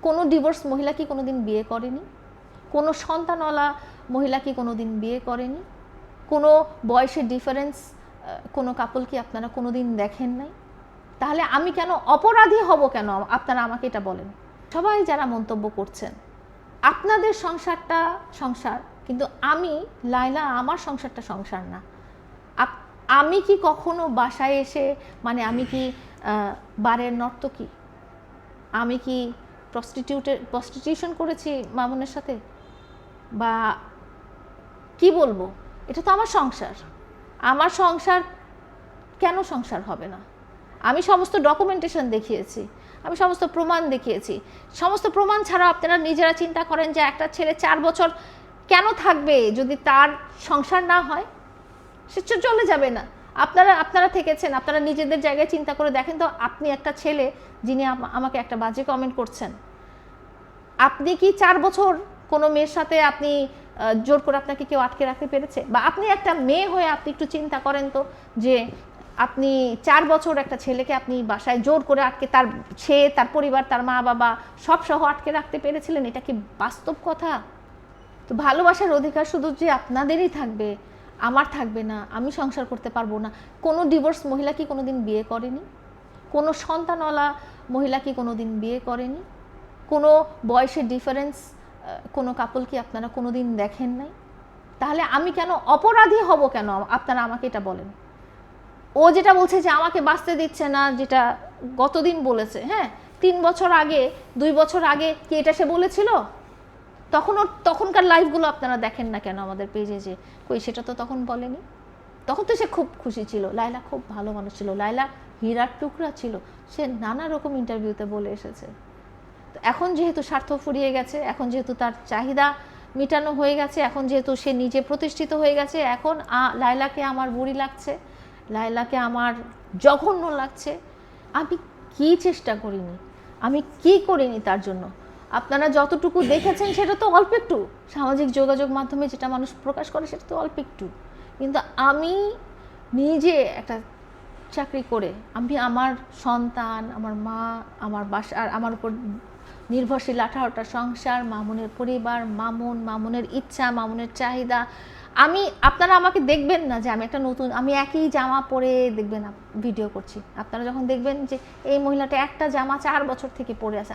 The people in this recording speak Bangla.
কোনো ডিভোর্স মহিলা কি কোনোদিন বিয়ে করেনি? কোনো সন্তানওয়ালা মহিলা কি কোনোদিন বিয়ে করেনি? কোনো বয়সের ডিফারেন্স কোনো কাপল কি আপনারা কোনোদিন দেখেন নাই? তাহলে আমি কেন অপরাধী হব কেন? আপনারা আমাকে এটা বলেন। সবাই যারা মন্তব্য করছেন, আপনাদের সংসারটা সংসার, কিন্তু আমি লায়লা, আমার সংসারটা সংসার না। আমি কি কখনো বাসায় এসে, মানে আমি কি বারের নর্তকী? আমি কি প্রস্টিটিউশন করেছি মামুনের সাথে? বা কি বলবো? এটা তো আমার সংসার। আমার সংসার কেন সংসার হবে না? আমি সমস্ত ডকুমেন্টেশন দেখিয়েছি, আমি সমস্ত প্রমাণ দেখিয়েছি। সমস্ত প্রমাণ ছাড়া আপনারা নিজেরা চিন্তা করেন যে একটা ছেলে 4 বছর কেন থাকবে যদি তার সংসার না হয়? সে চলে যাবে না। আপনারা থেকেছেন, আপনারা নিজেদের জায়গায় চিন্তা করে দেখেন তো। আপনি একটা ছেলে যিনি আমাকে একটা বাজে কমেন্ট করছেন, আপনি কি 4 বছর কোনো মেয়ের সাথে আপনি জোর করে আপনাকে কেউ আটকে রাখতে পেরেছে? বা আপনি একটা মেয়ে হয়ে আপনি একটু চিন্তা করেন তো যে আপনি 4 বছর একটা ছেলেকে আপনি বাসায় জোর করে আটকে, সে তার পরিবার, তার মা বাবা সব সহ আটকে রাখতে পেরেছিলেন? এটা কি বাস্তব কথা? তো ভালোবাসার অধিকার শুধু যে আপনাদেরই থাকবে, আমার থাকবে না, আমি সংসার করতে পারবো না। কোনো ডিভোর্স মহিলা কি কোনোদিন বিয়ে করেনি? কোনো সন্তানওয়ালা মহিলা কি কোনোদিন বিয়ে করেনি? কোনো বয়সের ডিফারেন্স কোনো কাপল কি আপনারা কোনোদিন দেখেন নাই? তাহলে আমি কেন অপরাধী হব কেন? আপনারা আমাকে এটা বলেন। ও যেটা বলছে যে আমাকে বাঁচতে দিচ্ছে না, যেটা গতদিন বলেছে, হ্যাঁ 3 বছর আগে, 2 বছর আগে কি এটা সে বলেছিল? তখনকার লাইভগুলো আপনারা দেখেন না কেন আমাদের পেজে? যে কই, সেটা তো তখন বলেনি। তখন তো সে খুব খুশি ছিল, লায়লা খুব ভালো মানুষ ছিল, লায়লা হীরার টুকরা ছিল, সে নানা রকম ইন্টারভিউতে বলে এসেছে। তো এখন যেহেতু স্বার্থ ফুরিয়ে গেছে, এখন যেহেতু তার চাহিদা মেটানো হয়ে গেছে, এখন যেহেতু সে নিজে প্রতিষ্ঠিত হয়ে গেছে, এখন লায়লাকে আমার বুড়ি লাগছে, লায়লাকে আমার জঘন্য লাগছে। আমি কি চেষ্টা করিনি, আমি কি করিনি তার জন্য? আপনারা যতটুকু দেখেছেন সেটা তো অল্প একটু, সামাজিক যোগাযোগ মাধ্যমে যেটা মানুষ প্রকাশ করে সেটা তো অল্প একটু। কিন্তু আমি নিজে একটা চাকরি করে, আমি আমার সন্তান, আমার মা, আমার বাসার, আমার উপর নির্ভরশীল 18টা সংসার, মামুনের পরিবার, মামুনের ইচ্ছা, মামুনের চাহিদা। আপনারা আমাকে দেখবেন না যে আমি একটা নতুন, আমি একই জামা পরে দেখবেন ভিডিও করছি। আপনারা যখন দেখবেন যে এই মহিলাটা একটা জামা 4 বছর থেকে পরে আছে,